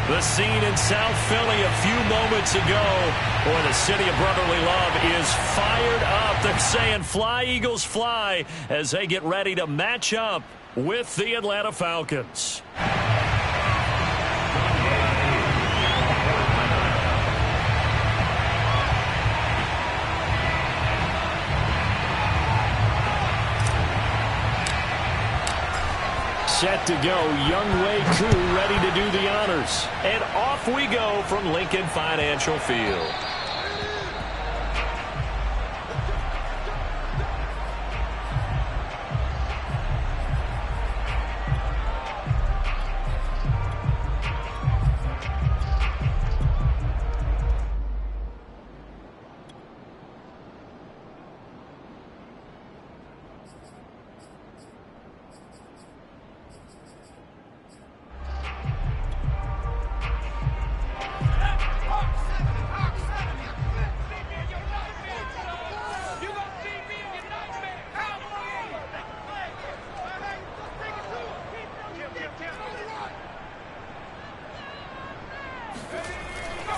The scene in South Philly a few moments ago. Boy, the city of brotherly love is fired up. They're saying fly, Eagles, fly as they get ready to match up with the Atlanta Falcons. Set to go, Younghoe Koo ready to do the honors. And off we go from Lincoln Financial Field.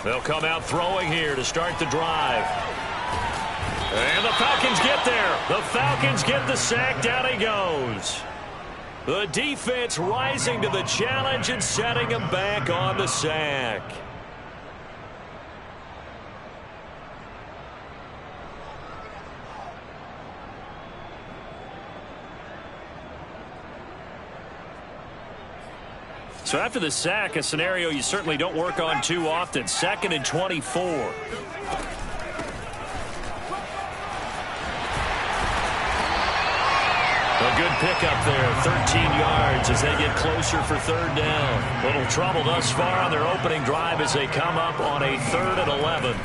They'll come out throwing here to start the drive. And the Falcons get there. The Falcons get the sack. Down he goes. The defense rising to the challenge and setting him back on the sack. So after the sack, a scenario you certainly don't work on too often. 2nd and 24. A good pickup there, 13 yards as they get closer for 3rd down. Little trouble thus far on their opening drive as they come up on a 3rd and 11.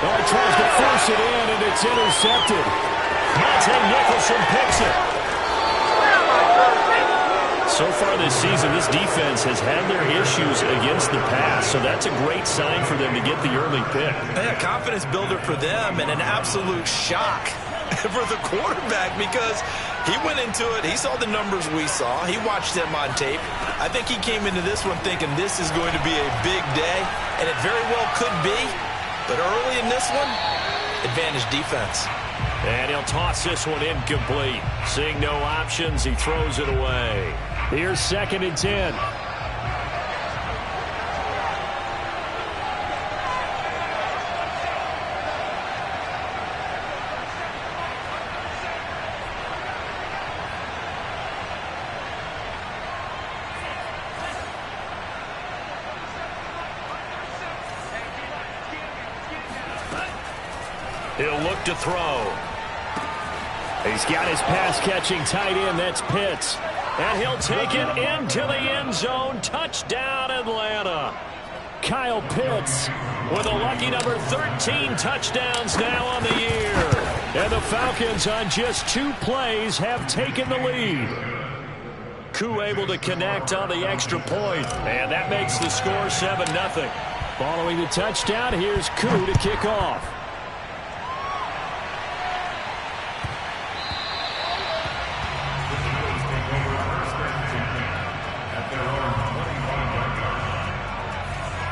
Well, he tries to force it in, and it's intercepted. Monte Nicholson picks it. So far this season, this defense has had their issues against the pass, so that's a great sign for them to get the early pick. Yeah, confidence builder for them and an absolute shock for the quarterback because he went into it. He saw the numbers we saw. He watched them on tape. I think he came into this one thinking this is going to be a big day, and it very well could be. But early in this one, advantage defense. And he'll toss this one incomplete. Seeing no options, he throws it away. Here's 2nd and 10. He'll look to throw. He's got his pass-catching tight end. That's Pitts. And he'll take it into the end zone. Touchdown, Atlanta. Kyle Pitts with a lucky number 13 touchdowns now on the year. And the Falcons on just 2 plays have taken the lead. Koo able to connect on the extra point. And that makes the score 7-0. Following the touchdown, here's Koo to kick off.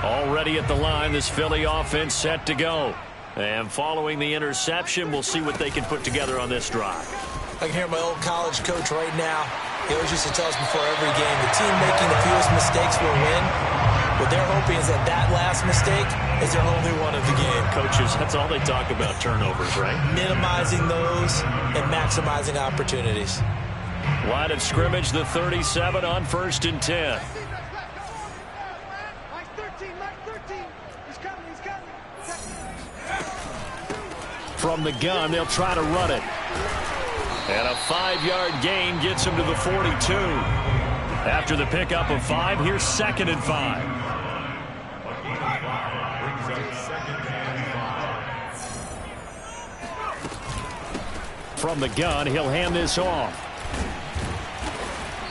Already at the line, this Philly offense set to go. And following the interception, we'll see what they can put together on this drive. I can hear my old college coach right now. He always used to tell us before every game, the team making the fewest mistakes will win. What they're hoping is that that last mistake is their only one of the game. Coaches, that's all they talk about, turnovers, right? Minimizing those and maximizing opportunities. Line of scrimmage, the 37 on 1st and 10. From the gun, they'll try to run it. And a 5-yard gain gets him to the 42. After the pickup of 5, here's 2nd and 5. From the gun, he'll hand this off.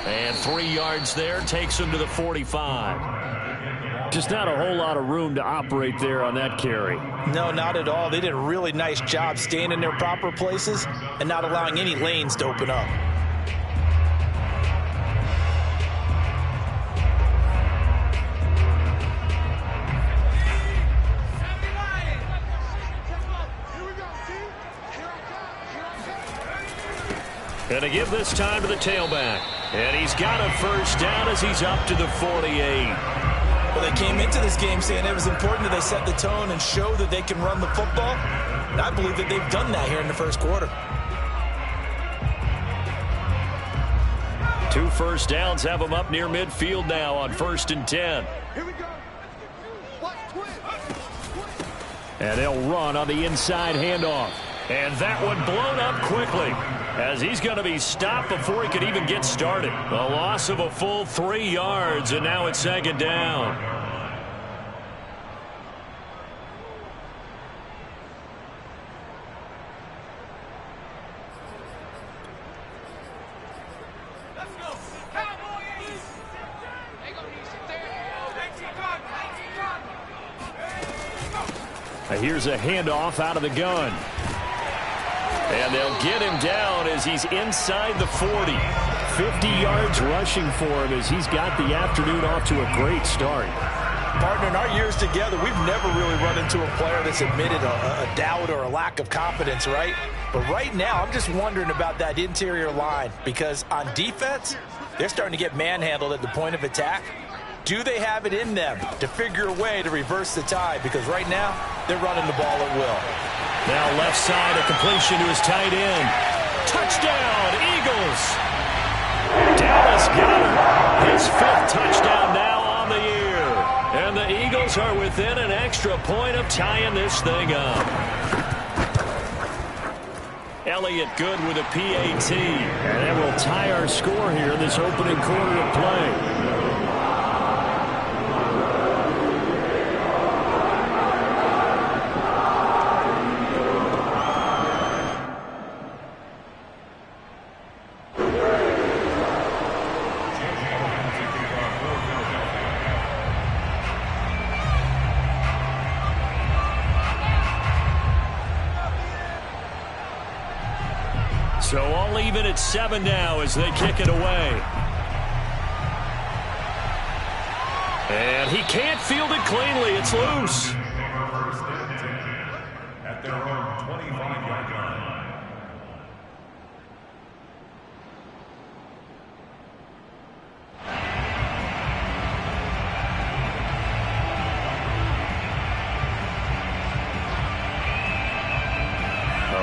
And 3 yards there takes him to the 45. Just not a whole lot of room to operate there on that carry. No, not at all. They did a really nice job staying in their proper places and not allowing any lanes to open up. And to give this time to the tailback. And he's got a first down as he's up to the 48. Well, they came into this game saying it was important that they set the tone and show that they can run the football. And I believe that they've done that here in the first quarter. 2 first downs have them up near midfield now on 1st and 10. Here we go. And they'll run on the inside handoff. And that one blown up quickly as he's going to be stopped before he could even get started. A loss of a full 3 yards, and now it's 2nd down. Let's go. Cowboys. They gonna need some there. Here's a handoff out of the gun. And they'll get him down as he's inside the 40. 50 yards rushing for him as he's got the afternoon off to a great start. Partner, in our years together, we've never really run into a player that's admitted a doubt or a lack of confidence, right? But right now, I'm just wondering about that interior line because on defense, they're starting to get manhandled at the point of attack. Do they have it in them to figure a way to reverse the tide? Because right now, they're running the ball at will. Now left side, a completion to his tight end. Touchdown, Eagles! Dallas Goedert, his 5th touchdown now on the year. And the Eagles are within an extra point of tying this thing up. Elliott good with a PAT. And that will tie our score here in this opening quarter of play. So all even at 7 now as they kick it away. And he can't field it cleanly. It's loose. At their own 25-yard line.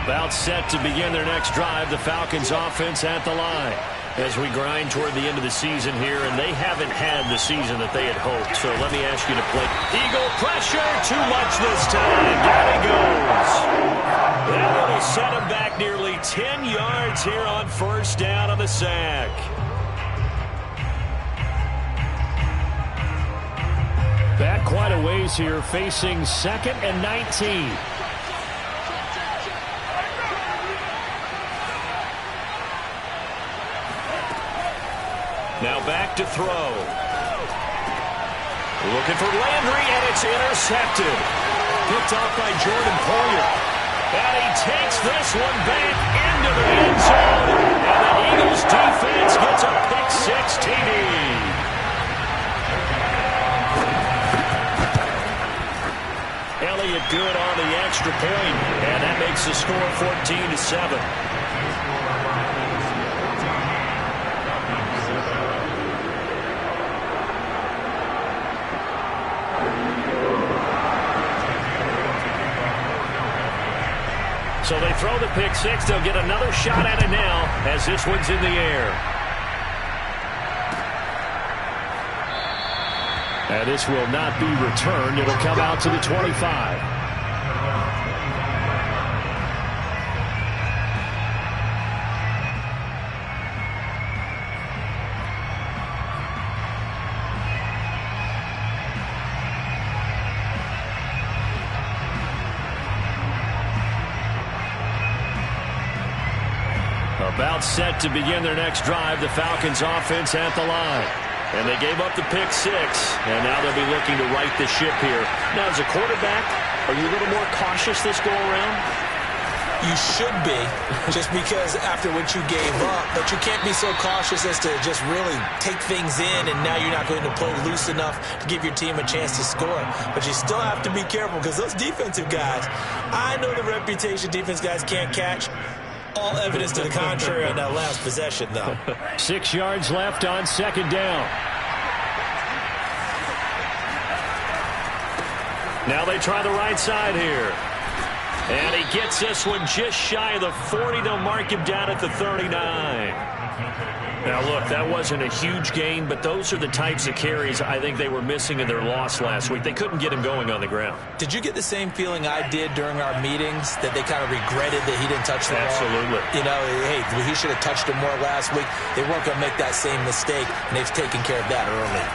About set to begin their next drive, the Falcons offense at the line. As we grind toward the end of the season here, and they haven't had the season that they had hoped. So let me ask you to play. Eagle pressure, too much this time. Down he goes. That will set him back nearly 10 yards here on 1st down on the sack. Back quite a ways here, facing 2nd and 19. Now back to throw. Looking for Landry, and it's intercepted. Picked off by Jordan Poyer. And he takes this one back into the end zone. And the Eagles defense gets a pick-6 TD. Elliott good on the extra point, and that makes the score 14-7. So they throw the pick-6. They'll get another shot at it now as this one's in the air. And this will not be returned. It'll come out to the 25. About set to begin their next drive, the Falcons offense at the line. And they gave up the pick-6, and now they'll be looking to right the ship here. Now, as a quarterback, are you a little more cautious this go-around? You should be, just because after what you gave up, but you can't be so cautious as to just really take things in, and now you're not going to play loose enough to give your team a chance to score. But you still have to be careful because those defensive guys, I know the reputation defense guys can't catch. All evidence to the contrary on that last possession, though. 6 yards left on second down. Now they try the right side here. And he gets this one just shy of the 40. They'll mark him down at the 39. Now, look, that wasn't a huge gain, but those are the types of carries I think they were missing in their loss last week. They couldn't get him going on the ground. Did you get the same feeling I did during our meetings, that they kind of regretted that he didn't touch the ball? Absolutely. You know, hey, he should have touched him more last week. They weren't going to make that same mistake, and they've taken care of that early.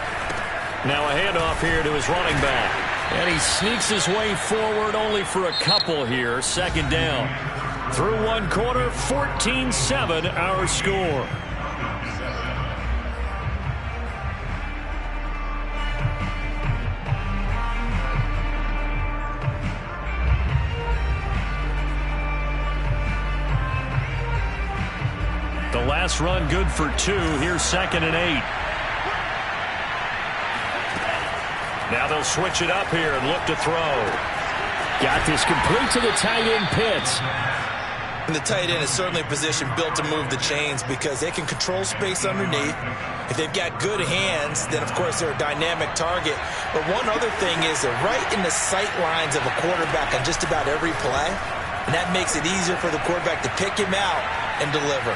Now a handoff here to his running back. And he sneaks his way forward only for a couple here. Second down. Through one quarter, 14-7 our score. The last run good for 2. Here's 2nd and 8. Now they'll switch it up here and look to throw. Got this complete to the tight end, Pitts. And the tight end is certainly a position built to move the chains because they can control space underneath. If they've got good hands, then, of course, they're a dynamic target. But one other thing is they're right in the sight lines of a quarterback on just about every play. And that makes it easier for the quarterback to pick him out and deliver.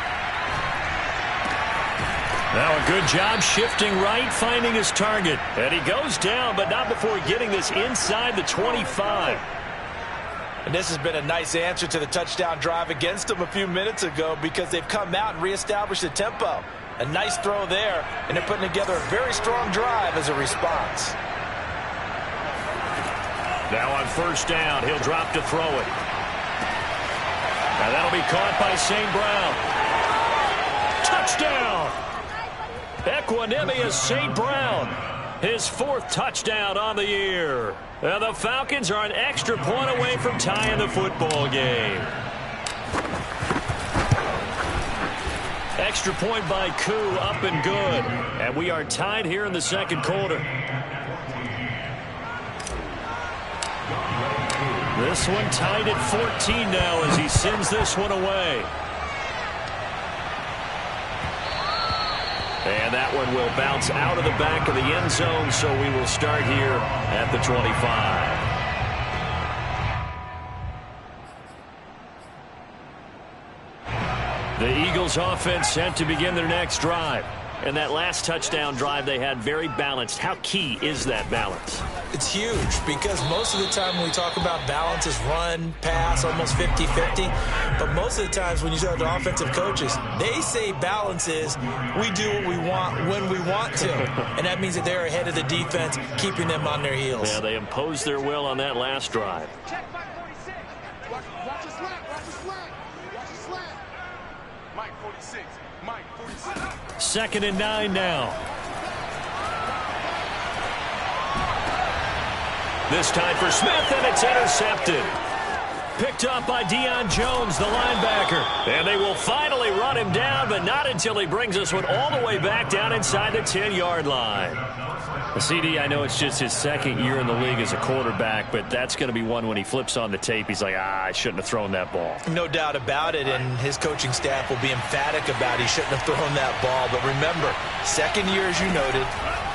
Now a good job shifting right, finding his target. And he goes down, but not before getting this inside the 25. And this has been a nice answer to the touchdown drive against them a few minutes ago because they've come out and reestablished the tempo. A nice throw there, and they're putting together a very strong drive as a response. Now on first down, he'll drop to throw it. Now that'll be caught by St. Brown. Touchdown! Equanimous St. Brown, his 4th touchdown on the year. And the Falcons are an extra point away from tying the football game. Extra point by Koo, up and good. And we are tied here in the second quarter. This one tied at 14 now as he sends this one away. And that one will bounce out of the back of the end zone, so we will start here at the 25. The Eagles offense set to begin their next drive. And that last touchdown drive they had very balanced. How key is that balance? It's huge because most of the time when we talk about balance is run, pass, almost 50-50. But most of the times when you talk to offensive coaches, they say balance is we do what we want when we want to. And that means that they're ahead of the defense, keeping them on their heels. Yeah, they imposed their will on that last drive. Check Mike 46. Watch the slant. Watch the slant. Watch the slant. Mike 46. Mike 46. 2nd and 9 now. This time for Smith, and it's intercepted. Picked up by Deion Jones, the linebacker. And they will finally run him down, but not until he brings this one all the way back down inside the 10-yard line. CD, I know it's just his 2nd year in the league as a quarterback, but that's going to be one when he flips on the tape. He's like, I shouldn't have thrown that ball. No doubt about it, and his coaching staff will be emphatic about he shouldn't have thrown that ball. But remember, 2nd year, as you noted,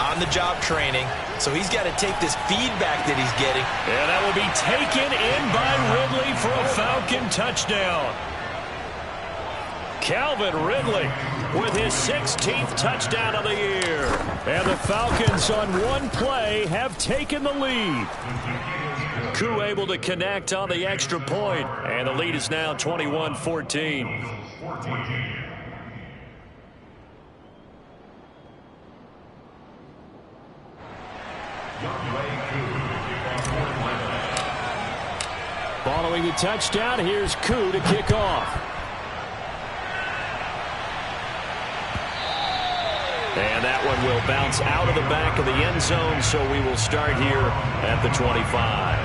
on-the-job training, so he's got to take this feedback that he's getting. And that will be taken in by Ridley for a Falcon touchdown. Calvin Ridley with his 16th touchdown of the year. And the Falcons on one play have taken the lead. Koo able to connect on the extra point. And the lead is now 21-14. Following the touchdown, here's Koo to kick off. And that one will bounce out of the back of the end zone, so we will start here at the 25.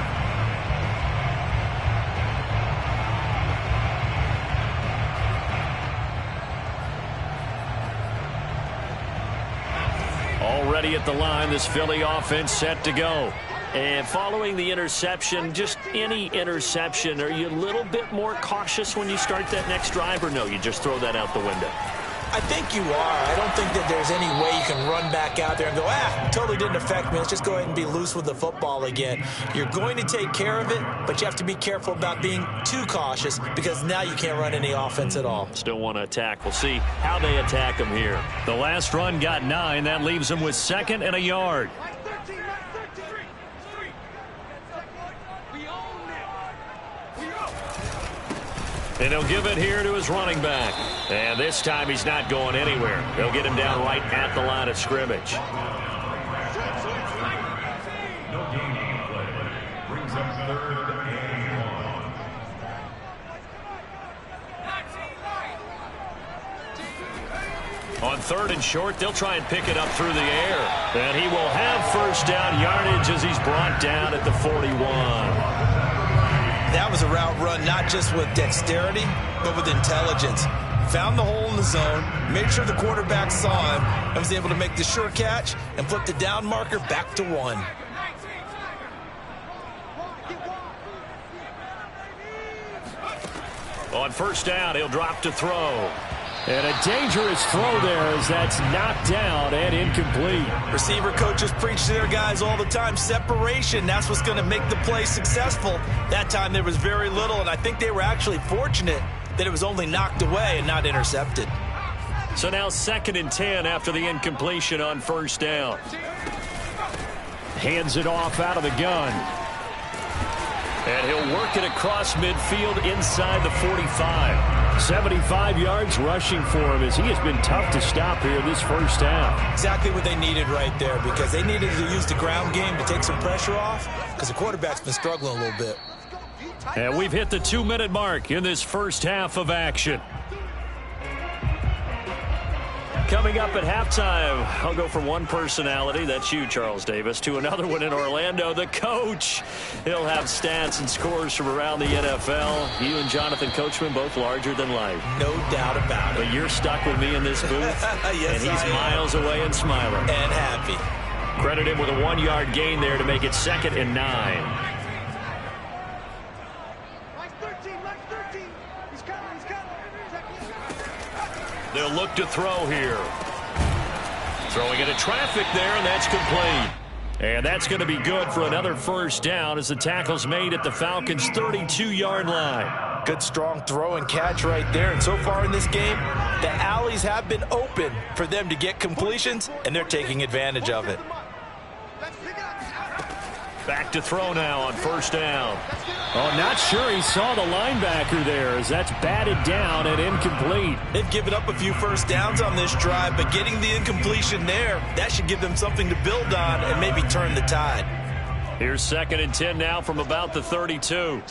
Already at the line, this Philly offense set to go. And following the interception, just any interception, are you a little bit more cautious when you start that next drive, or no, you just throw that out the window? I think you are. I don't think that there's any way you can run back out there and go, totally didn't affect me. Let's just go ahead and be loose with the football again. You're going to take care of it, but you have to be careful about being too cautious because now you can't run any offense at all. Still want to attack. We'll see how they attack them here. The last run got 9. That leaves them with 2nd and a yard. And he'll give it here to his running back. And this time he's not going anywhere. They'll get him down right at the line of scrimmage. No gain on the play. Brings up 3rd and 1. On 3rd and short, they'll try and pick it up through the air. And he will have first down yardage as he's brought down at the 41. That was a route run not just with dexterity, but with intelligence. Found the hole in the zone, made sure the quarterback saw him, and was able to make the sure catch and flip the down marker back to 1. On first down, he'll drop to throw. And a dangerous throw there as that's knocked down and incomplete. Receiver coaches preach to their guys all the time. Separation, that's what's going to make the play successful. That time there was very little, and I think they were actually fortunate that it was only knocked away and not intercepted. So now 2nd and 10 after the incompletion on first down. Hands it off out of the gun. And he'll work it across midfield inside the 45. 75 yards rushing for him as he has been tough to stop here this first half. Exactly what they needed right there because they needed to use the ground game to take some pressure off because the quarterback's been struggling a little bit. And we've hit the 2-minute mark in this first half of action. Coming up at halftime, I'll go from one personality, that's you, Charles Davis, to another one in Orlando, the coach. He'll have stats and scores from around the NFL. You and Jonathan Coachman, both larger than life. No doubt about it. But you're stuck with me in this booth, yes, and he's miles away and smiling. And happy. Credit him with a 1-yard gain there to make it 2nd and 9. They'll look to throw here. Throwing into traffic there, and that's complete. And that's going to be good for another first down as the tackle's made at the Falcons' 32-yard line. Good, strong throw and catch right there. And so far in this game, the alleys have been open for them to get completions, and they're taking advantage of it. Back to throw now on first down. Oh, not sure he saw the linebacker there as that's batted down and incomplete. They've given up a few first downs on this drive, but getting the incompletion there, that should give them something to build on and maybe turn the tide. Here's 2nd and 10 now from about the 32.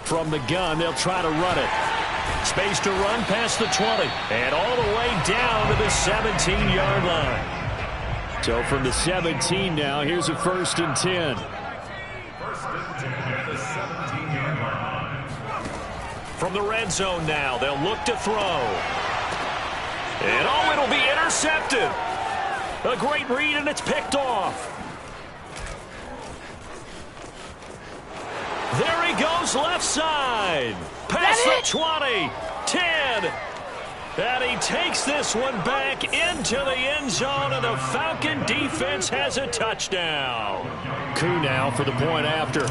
From the gun, they'll try to run it. Space to run past the 20. And all the way down to the 17-yard line. So from the 17 now, here's a 1st and 10. 1st and 10 at the 17-yard line. From the red zone now, they'll look to throw. And oh, it'll be intercepted. A great read, and it's picked off. There he goes, left side. Past the 20, 10. And he takes this one back into the end zone, and the Falcon defense has a touchdown. Coup now for the point after.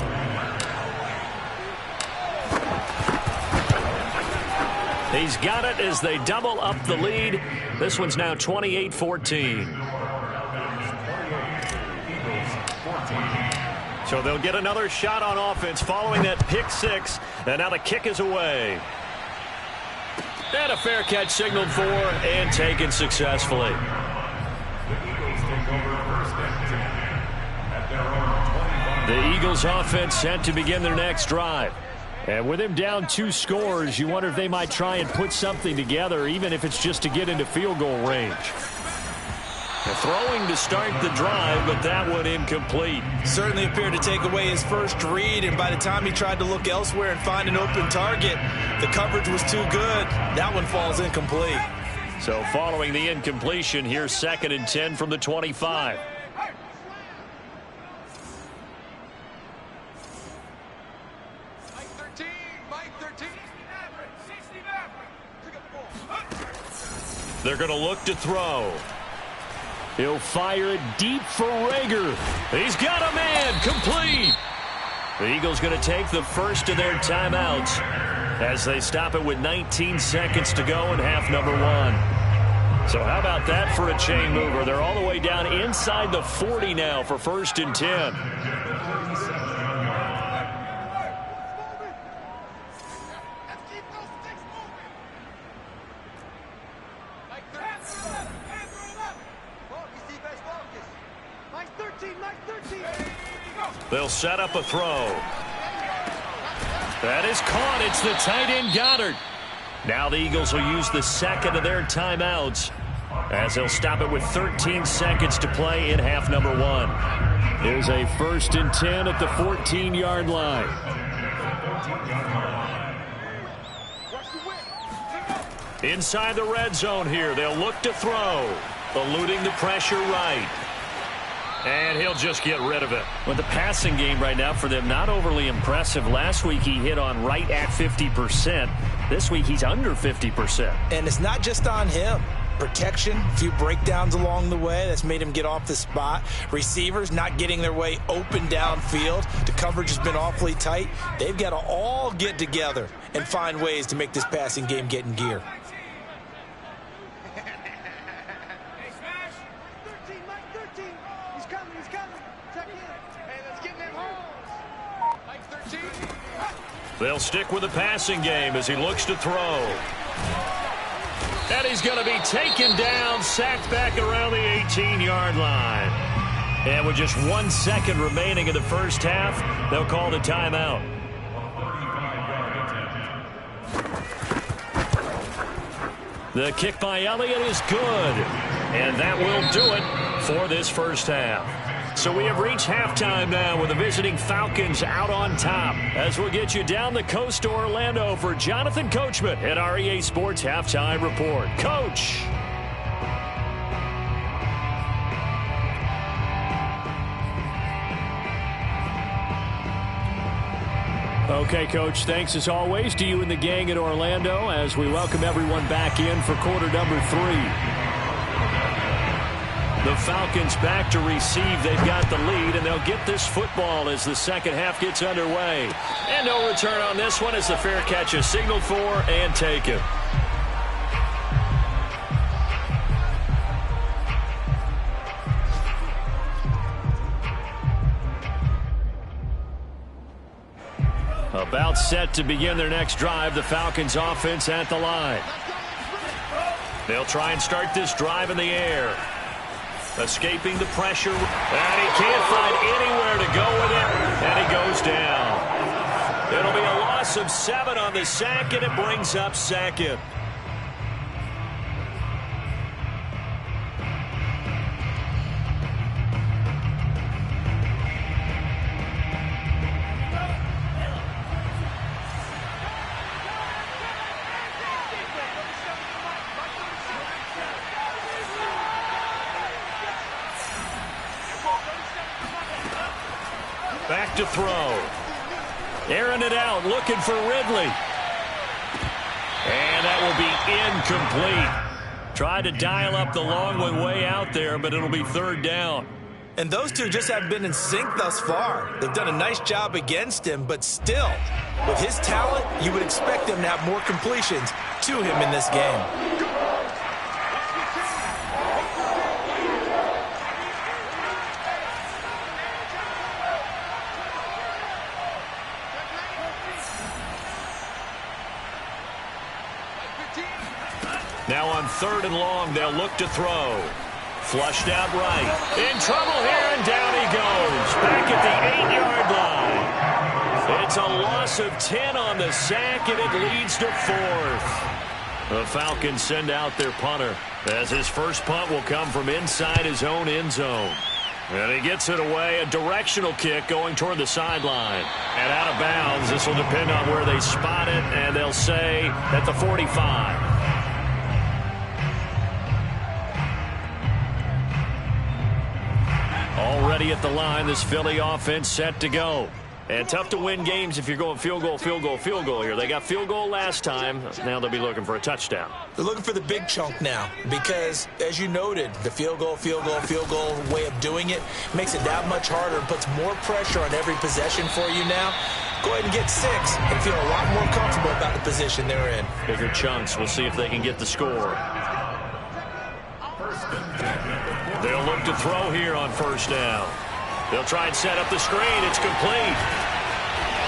He's got it as they double up the lead. This one's now 28-14. So they'll get another shot on offense following that pick six. And now the kick is away. And a fair catch signaled for and taken successfully. The Eagles offense set to begin their next drive. And with him down 2 scores, you wonder if they might try and put something together, even if it's just to get into field goal range. Throwing to start the drive, but that one incomplete. Certainly appeared to take away his first read, and by the time he tried to look elsewhere and find an open target, the coverage was too good. That one falls incomplete. So following the incompletion, here's 2nd and 10 from the 25. They're going to look to throw. He'll fire it deep for Rager. He's got a man. Complete. The Eagles going to take the first of their timeouts as they stop it with 19 seconds to go in half number 1. So how about that for a chain mover? They're all the way down inside the 40 now for 1st and 10. They'll set up a throw. That is caught. It's the tight end Goddard. Now the Eagles will use the second of their timeouts as they'll stop it with 13 seconds to play in half number 1. Here's a 1st and 10 at the 14-yard line. Inside the red zone here. They'll look to throw. Eluding the pressure right. And he'll just get rid of it. Well, the passing game right now for them, not overly impressive. Last week he hit on right at 50%. This week he's under 50%. And it's not just on him. Protection, a few breakdowns along the way. That's made him get off the spot. Receivers not getting their way open downfield. The coverage has been awfully tight. They've got to all get together and find ways to make this passing game get in gear. They'll stick with the passing game as he looks to throw. And he's going to be taken down, sacked back around the 18-yard line. And with just 1 second remaining in the first half, they'll call the timeout. The kick by Elliott is good. And that will do it for this first half. So we have reached halftime now with the visiting Falcons out on top. As we'll get you down the coast to Orlando for Jonathan Coachman at our EA Sports Halftime Report. Coach. Okay, Coach, thanks as always to you and the gang at Orlando as we welcome everyone back in for quarter number 3. The Falcons back to receive. They've got the lead, and they'll get this football as the second half gets underway. And no return on this one as the fair catch is signaled for and taken. About set to begin their next drive, the Falcons offense at the line. They'll try and start this drive in the air. Escaping the pressure, and he can't find anywhere to go with it, and he goes down. It'll be a loss of 7 on the sack, and it brings up 2nd. Back to throw. Airing it out, looking for Ridley. And that will be incomplete. Tried to dial up the long one way out there, but it'll be 3rd down. And those two just haven't been in sync thus far. They've done a nice job against him, but still, with his talent, you would expect him to have more completions to him in this game. Now on 3rd and long, they'll look to throw. Flushed out right. In trouble here, and down he goes. Back at the 8-yard line. It's a loss of 10 on the sack, and it leads to 4th. The Falcons send out their punter, as his first punt will come from inside his own end zone. And he gets it away, a directional kick going toward the sideline. And out of bounds, this will depend on where they spot it, and they'll say at the 45. Already at the line, this Philly offense set to go. And tough to win games if you're going field goal, field goal, field goal here. They got field goal last time. Now they'll be looking for a touchdown. They're looking for the big chunk now because, as you noted, the field goal way of doing it makes it that much harder and puts more pressure on every possession for you now. Go ahead and get 6 and feel a lot more comfortable about the position they're in. Bigger chunks. We'll see if they can get the score. They'll look to throw here on first down. They'll try and set up the screen. It's complete.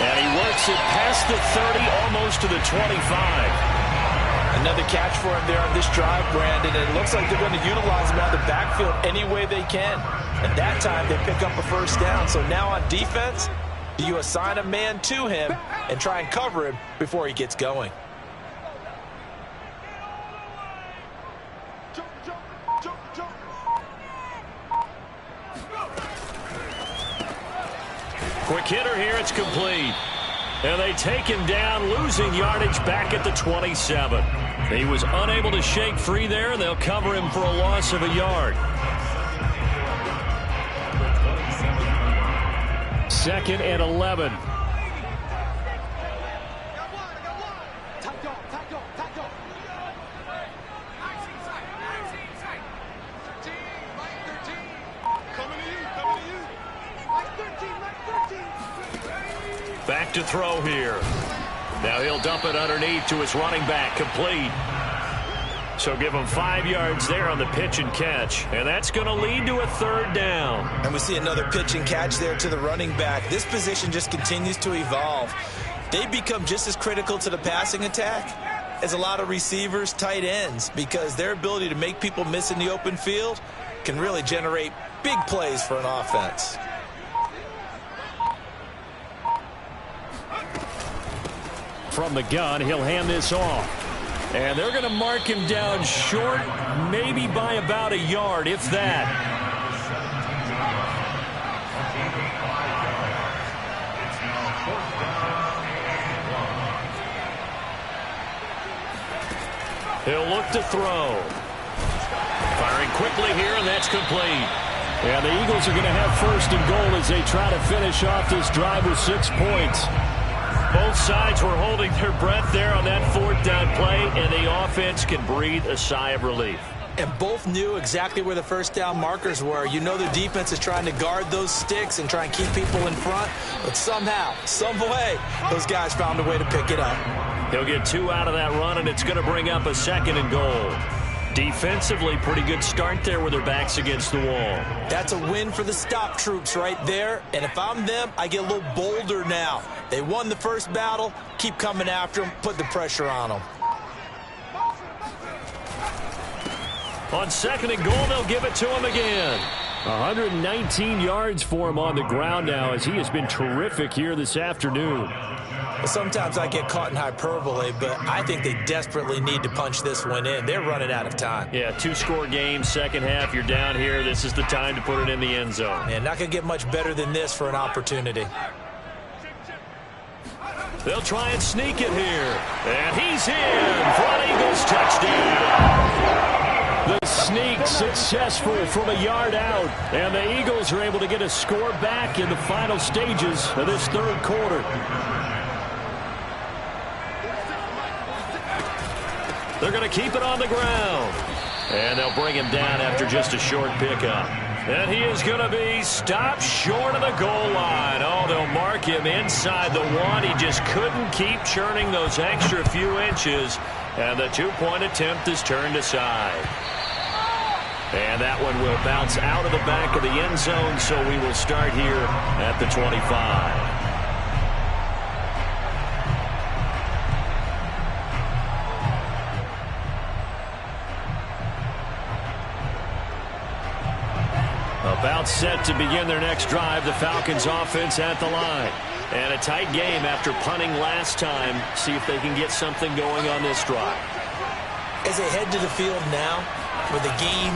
And he works it past the 30, almost to the 25. Another catch for him there on this drive, Brandon. And it looks like they're going to utilize him out of the backfield any way they can. And that time they pick up a first down. So now on defense, do you assign a man to him and try and cover him before he gets going? Quick hitter here, it's complete. And they take him down, losing yardage back at the 27. He was unable to shake free there, and they'll cover him for a loss of a yard. 2nd and 11. Back to throw here. Now he'll dump it underneath to his running back, complete. So give him 5 yards there on the pitch and catch. And that's going to lead to a 3rd down. And we see another pitch and catch there to the running back. This position just continues to evolve. They become just as critical to the passing attack as a lot of receivers, tight ends, because their ability to make people miss in the open field can really generate big plays for an offense. From the gun, he'll hand this off. And they're going to mark him down short, maybe by about a yard, if that. He'll look to throw. Firing quickly here, and that's complete. And the Eagles are going to have 1st and goal as they try to finish off this drive with 6 points. Both sides were holding their breath there on that 4th down play, and the offense can breathe a sigh of relief. And both knew exactly where the first down markers were. You know the defense is trying to guard those sticks and try and keep people in front, but somehow, some way, those guys found a way to pick it up. He'll get 2 out of that run, and it's going to bring up a 2nd and goal. Defensively, pretty good start there with their backs against the wall. That's a win for the stop troops right there. And if I'm them, I get a little bolder now. They won the first battle. Keep coming after them. Put the pressure on them. On 2nd and goal, they'll give it to him again. 119 yards for him on the ground now, as he has been terrific here this afternoon. Sometimes I get caught in hyperbole, but I think they desperately need to punch this one in. They're running out of time. Yeah, 2-score game, second half. You're down here. This is the time to put it in the end zone. And not going to get much better than this for an opportunity. They'll try and sneak it here. And he's in for an Eagles touchdown. The sneak successful from a yard out. And the Eagles are able to get a score back in the final stages of this 3rd quarter. They're going to keep it on the ground. And they'll bring him down after just a short pickup. And he is going to be stopped short of the goal line. Oh, they'll mark him inside the 1. He just couldn't keep churning those extra few inches. And the 2-point attempt is turned aside. And that one will bounce out of the back of the end zone, so we will start here at the 25. About set to begin their next drive, the Falcons offense at the line. And a tight game after punting last time. See if they can get something going on this drive. As they head to the field now, with the game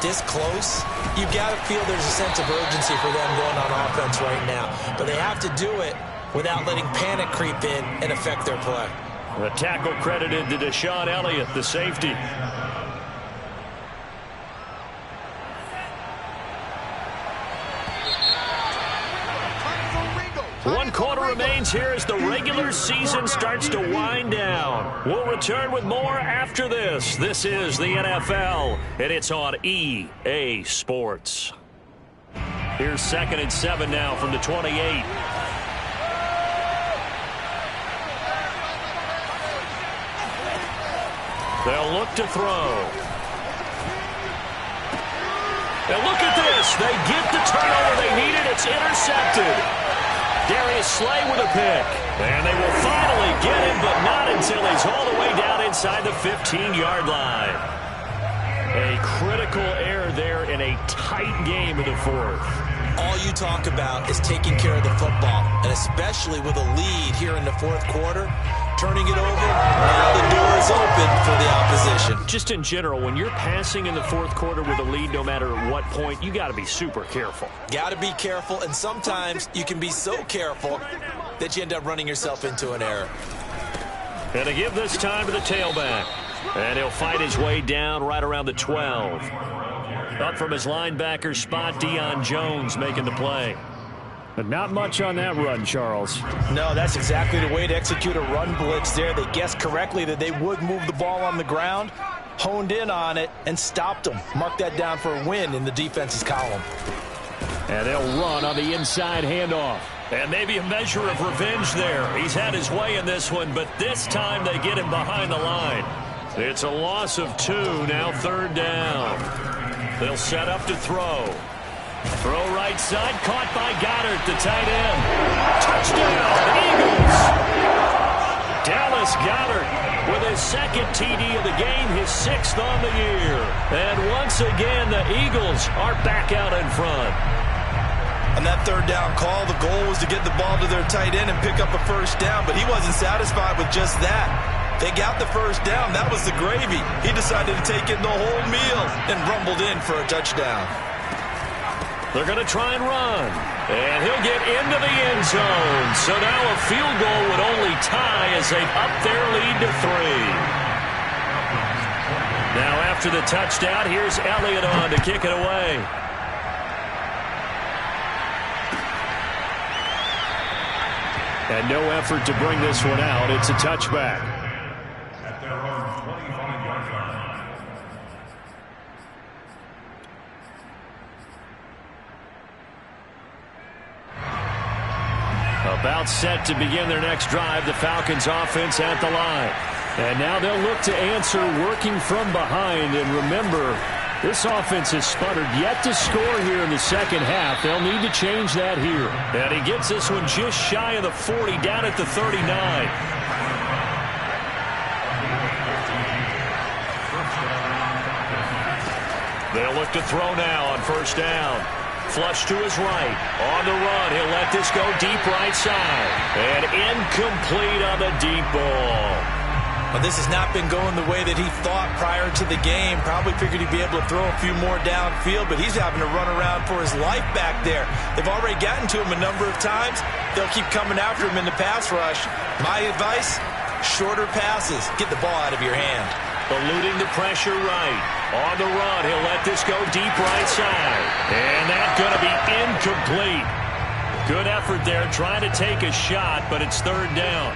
this close, you've got to feel there's a sense of urgency for them going on offense right now. But they have to do it without letting panic creep in and affect their play. The tackle credited to Deshaun Elliott, the safety. One quarter remains here as the regular season starts to wind down. We'll return with more after this. This is the NFL, and it's on EA Sports. Here's 2nd and 7 now from the 28. They'll look to throw. And look at this. They get the turnover they needed. It's intercepted. Darius Slay with a pick. And they will finally get him, but not until he's all the way down inside the 15-yard line. A critical error there in a tight game in the 4th. All you talk about is taking care of the football, and especially with a lead here in the 4th quarter, turning it over, now the door is open for the opposition. Just in general, when you're passing in the 4th quarter with a lead, no matter at what point, you got to be super careful. Got to be careful, and sometimes you can be so careful that you end up running yourself into an error. And to give this time to the tailback. And he'll fight his way down right around the 12. Up from his linebacker spot, Deion Jones making the play. But not much on that run, Charles. No, that's exactly the way to execute a run blitz there. They guessed correctly that they would move the ball on the ground, honed in on it, and stopped them. Mark that down for a win in the defense's column. And they'll run on the inside handoff. And maybe a measure of revenge there. He's had his way in this one, but this time they get him behind the line. It's a loss of 2, now 3rd down. They'll set up to throw. Throw right side, caught by Goddard, the tight end. Touchdown, Eagles! Dallas Goddard with his 2nd TD of the game, his 6th on the year. And once again, the Eagles are back out in front. On that 3rd down call, the goal was to get the ball to their tight end and pick up a 1st down, but he wasn't satisfied with just that. They got the 1st down. That was the gravy. He decided to take in the whole meal and rumbled in for a touchdown. They're going to try and run. And he'll get into the end zone. So now a field goal would only tie as they up their lead to 3. Now after the touchdown, here's Elliott on to kick it away. And no effort to bring this one out. It's a touchback. At their own 25-yard line. About set to begin their next drive, the Falcons offense at the line. And now they'll look to answer working from behind. And remember, this offense has sputtered yet to score here in the 2nd half. They'll need to change that here. And he gets this one just shy of the 40, down at the 39. They'll look to throw now on 1st down. Flush to his right. On the run, he'll let this go deep right side. And incomplete on the deep ball. Well, this has not been going the way that he thought prior to the game. Probably figured he'd be able to throw a few more downfield, but he's having to run around for his life back there. They've already gotten to him a number of times. They'll keep coming after him in the pass rush. My advice, shorter passes. Get the ball out of your hand. Eluding the pressure right. On the run, he'll let this go deep right side. And that's going to be incomplete. Good effort there, trying to take a shot, but it's 3rd down.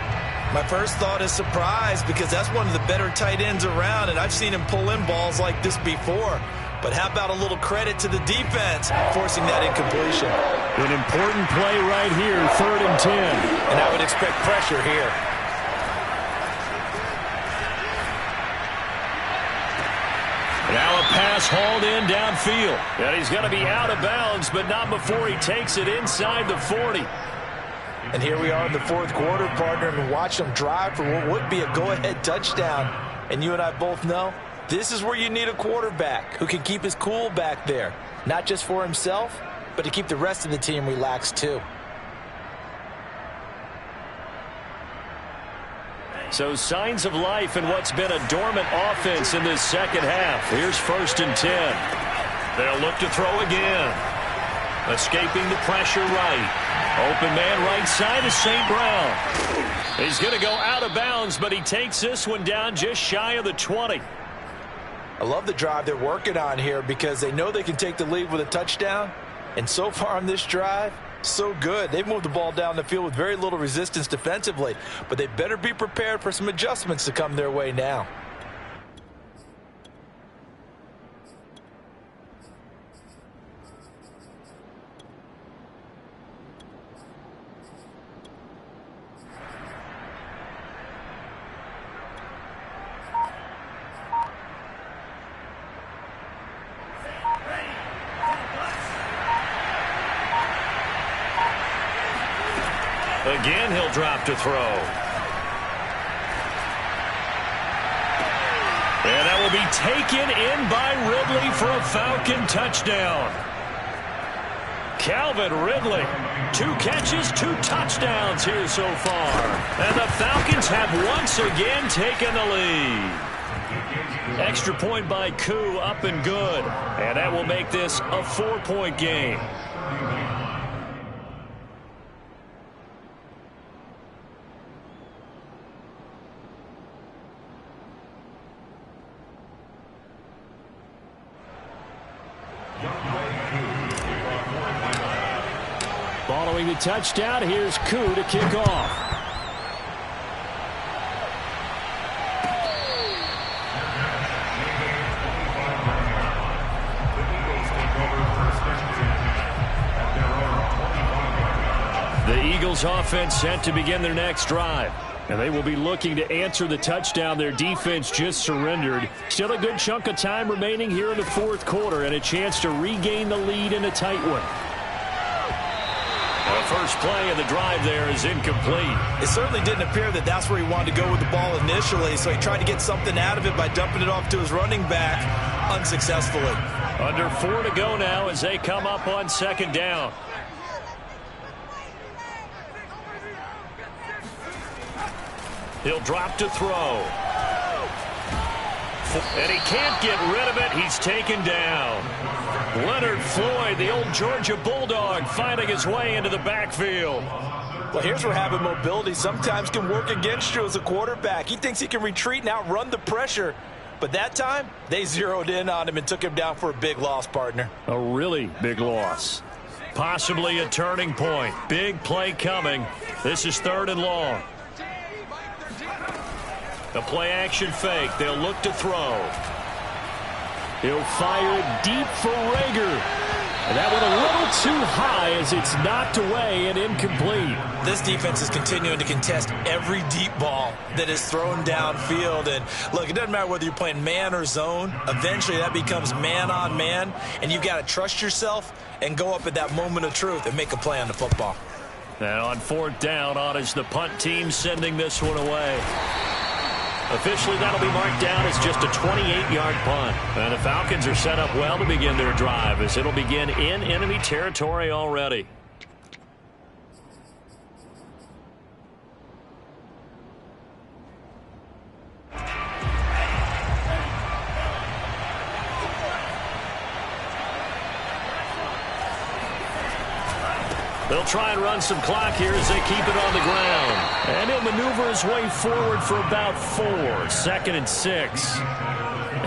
My first thought is surprise, because that's one of the better tight ends around, and I've seen him pull in balls like this before. But how about a little credit to the defense forcing that incompletion? An important play right here, 3rd and 10. And I would expect pressure here. Now a pass hauled in downfield. And he's going to be out of bounds, but not before he takes it inside the 40. And here we are in the 4th quarter, partner, and watch them drive for what would be a go-ahead touchdown. And you and I both know this is where you need a quarterback who can keep his cool back there. Not just for himself, but to keep the rest of the team relaxed too. So signs of life in what's been a dormant offense in this second half. Here's 1st and 10. They'll look to throw again. Escaping the pressure right. Open man right side is St. Brown. He's going to go out of bounds, but he takes this one down just shy of the 20. I love the drive they're working on here because they know they can take the lead with a touchdown. And so far on this drive, so good. They've moved the ball down the field with very little resistance defensively, but they better be prepared for some adjustments to come their way now. Again, he'll drop to throw. And that will be taken in by Ridley for a Falcon touchdown. Calvin Ridley, 2 catches, 2 touchdowns here so far. And the Falcons have once again taken the lead. Extra point by Koo, up and good. And that will make this a 4-point game. Following the touchdown, here's Koo to kick off. The Eagles offense set to begin their next drive. And they will be looking to answer the touchdown their defense just surrendered. Still a good chunk of time remaining here in the 4th quarter and a chance to regain the lead in a tight one. The first play of the drive there is incomplete. It certainly didn't appear that that's where he wanted to go with the ball initially, so he tried to get something out of it by dumping it off to his running back unsuccessfully. Under 4 to go now as they come up on 2nd down. He'll drop to throw. And he can't get rid of it. He's taken down. Leonard Floyd, the old Georgia Bulldog, finding his way into the backfield. Well, here's where having mobility sometimes can work against you as a quarterback. He thinks he can retreat and outrun the pressure. But that time, they zeroed in on him and took him down for a big loss, partner. A really big loss. Possibly a turning point. Big play coming. This is 3rd and long. The play action fake. They'll look to throw. He'll fire it deep for Rager. And that one a little too high as it's knocked away and incomplete. This defense is continuing to contest every deep ball that is thrown downfield. And look, it doesn't matter whether you're playing man or zone. Eventually that becomes man on man. And you've got to trust yourself and go up at that moment of truth and make a play on the football. And on 4th down, on is the punt team sending this one away. Officially, that'll be marked down as just a 28-yard punt. And the Falcons are set up well to begin their drive as it'll begin in enemy territory already. They'll try and run some clock here as they keep it on the ground. And he'll maneuver his way forward for about 4. 2nd and 6.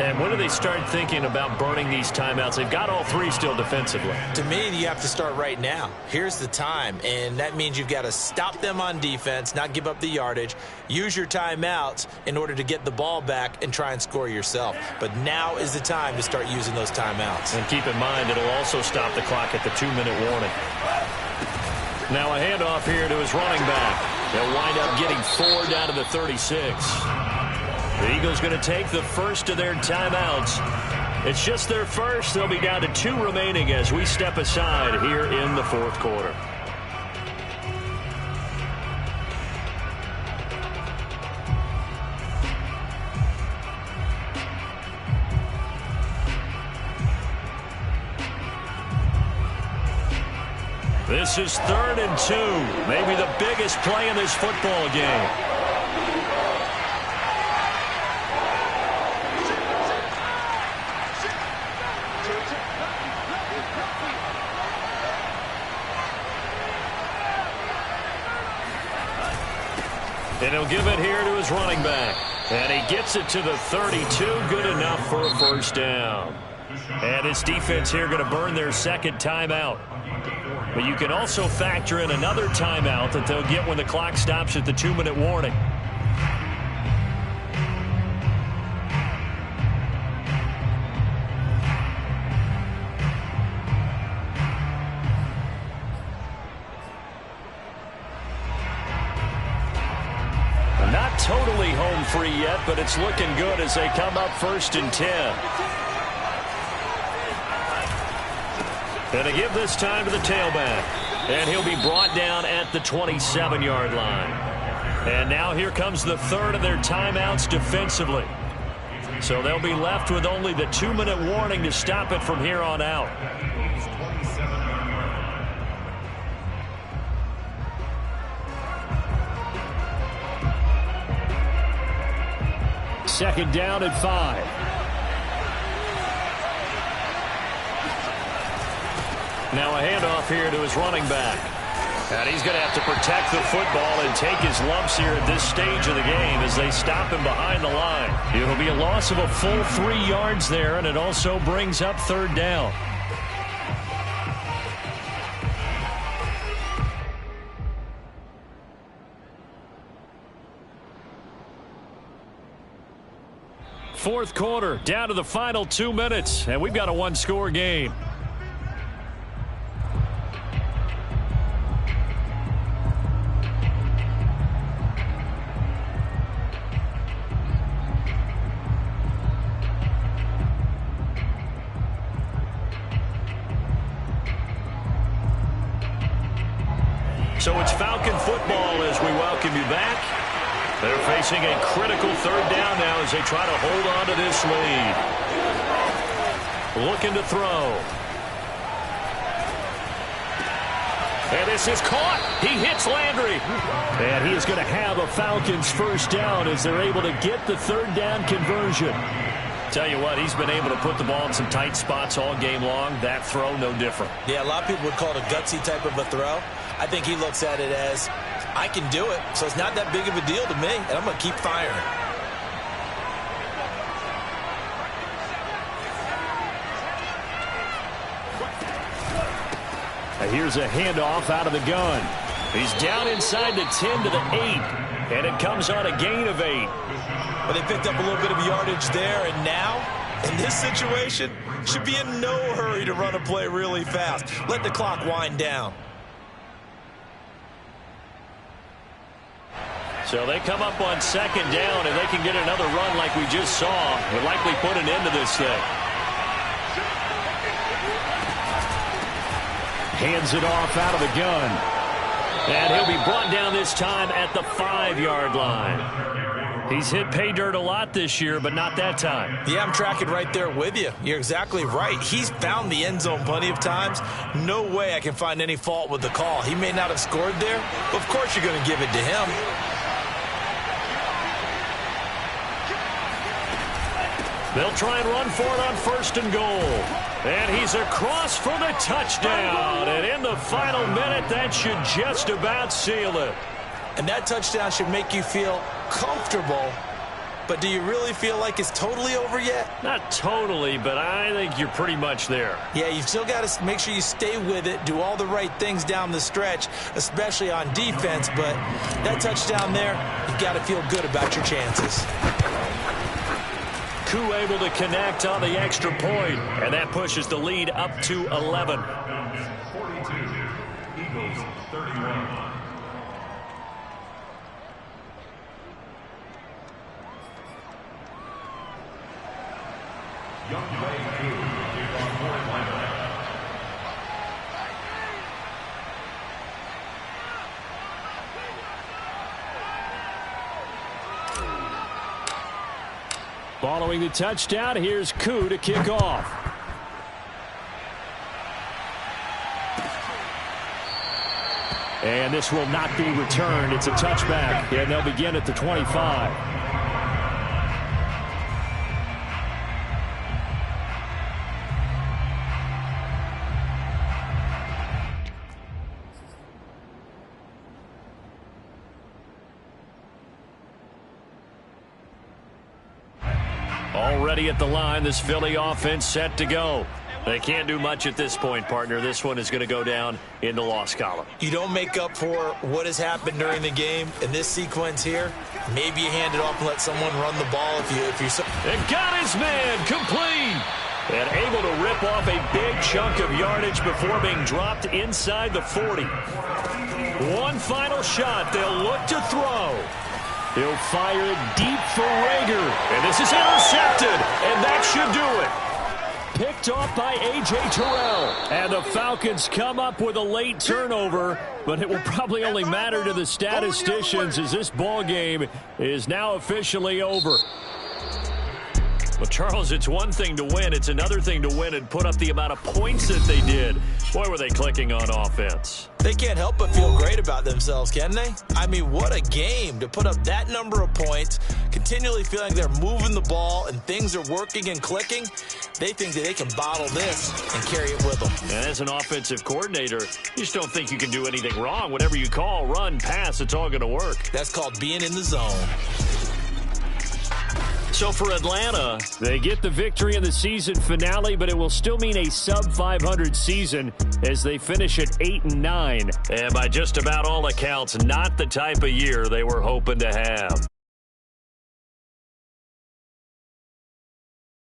And when do they start thinking about burning these timeouts? They've got all 3 still defensively. To me, you have to start right now. Here's the time, and that means you've got to stop them on defense, not give up the yardage, use your timeouts in order to get the ball back and try and score yourself. But now is the time to start using those timeouts. And keep in mind, it'll also stop the clock at the 2-minute warning. Now a handoff here to his running back. They'll wind up getting 4 down to the 36. The Eagles going to take the first of their timeouts. It's just their first. They'll be down to 2 remaining as we step aside here in the 4th quarter. This is 3rd and 2. Maybe the biggest play in this football game. He'll give it here to his running back. And he gets it to the 32. Good enough for a first down. And his defense here going to burn their second timeout. But you can also factor in another timeout that they'll get when the clock stops at the 2-minute warning. Not totally home free yet, but it's looking good as they come up 1st and 10. And to give this time to the tailback. And he'll be brought down at the 27-yard line. And now here comes the third of their timeouts defensively. So they'll be left with only the 2-minute warning to stop it from here on out. Second down at 5. Now a handoff here to his running back. And he's going to have to protect the football and take his lumps here at this stage of the game as they stop him behind the line. It'll be a loss of a full 3 yards there, and it also brings up 3rd down. Fourth quarter, down to the final 2 minutes, and we've got a one-score game. So it's Falcon football as we welcome you back. They're facing a critical 3rd down now as they try to hold on to this lead. Looking to throw. And this is caught. He hits Landry. And he is going to have a Falcons first down as they're able to get the 3rd down conversion. Tell you what, he's been able to put the ball in some tight spots all game long. That throw, no different. Yeah, a lot of people would call it a gutsy type of a throw. I think he looks at it as, I can do it, so it's not that big of a deal to me, and I'm going to keep firing. Here's a handoff out of the gun. He's down inside the 10 to the 8, and it comes on a gain of 8. But they picked up a little bit of yardage there, and now, in this situation, should be in no hurry to run a play really fast. Let the clock wind down. So they come up on 2nd down, and they can get another run like we just saw. Would likely put an end to this thing. Hands it off out of the gun. And he'll be brought down this time at the 5-yard line. He's hit pay dirt a lot this year, but not that time. Yeah, I'm tracking right there with you. You're exactly right. He's found the end zone plenty of times. No way I can find any fault with the call. He may not have scored there, but of course you're going to give it to him. They'll try and run for it on 1st and goal. And he's across for the touchdown. And in the final minute, that should just about seal it. And that touchdown should make you feel comfortable. But do you really feel like it's totally over yet? Not totally, but I think you're pretty much there. Yeah, you've still got to make sure you stay with it, do all the right things down the stretch, especially on defense. But that touchdown there, you've got to feel good about your chances. Koo able to connect on the extra point, and that pushes the lead up to 11. 42, Eagles 31. Young Wei Koo, on board linebacker. Following the touchdown, here's Koo to kick off. And this will not be returned. It's a touchback, and they'll begin at the 25. Already at the line, this Philly offense set to go. They can't do much at this point, partner. This one is going to go down in the loss column. You don't make up for what has happened during the game in this sequence here. Maybe you hand it off and let someone run the ball if you're so. And got his man complete. And able to rip off a big chunk of yardage before being dropped inside the 40. One final shot. They'll look to throw. He'll fire it deep for Rager. And this is intercepted. And that should do it. Picked off by A.J. Terrell. And the Falcons come up with a late turnover, but it will probably only matter to the statisticians as this ball game is now officially over. Well, Charles, it's one thing to win. It's another thing to win and put up the amount of points that they did. Boy, were they clicking on offense. They can't help but feel great about themselves, can they? I mean, what a game to put up that number of points, continually feeling they're moving the ball and things are working and clicking. They think that they can bottle this and carry it with them. And as an offensive coordinator, you just don't think you can do anything wrong. Whatever you call, run, pass, it's all going to work. That's called being in the zone. So for Atlanta, they get the victory in the season finale, but it will still mean a sub-500 season as they finish at 8-9. And by just about all accounts, not the type of year they were hoping to have.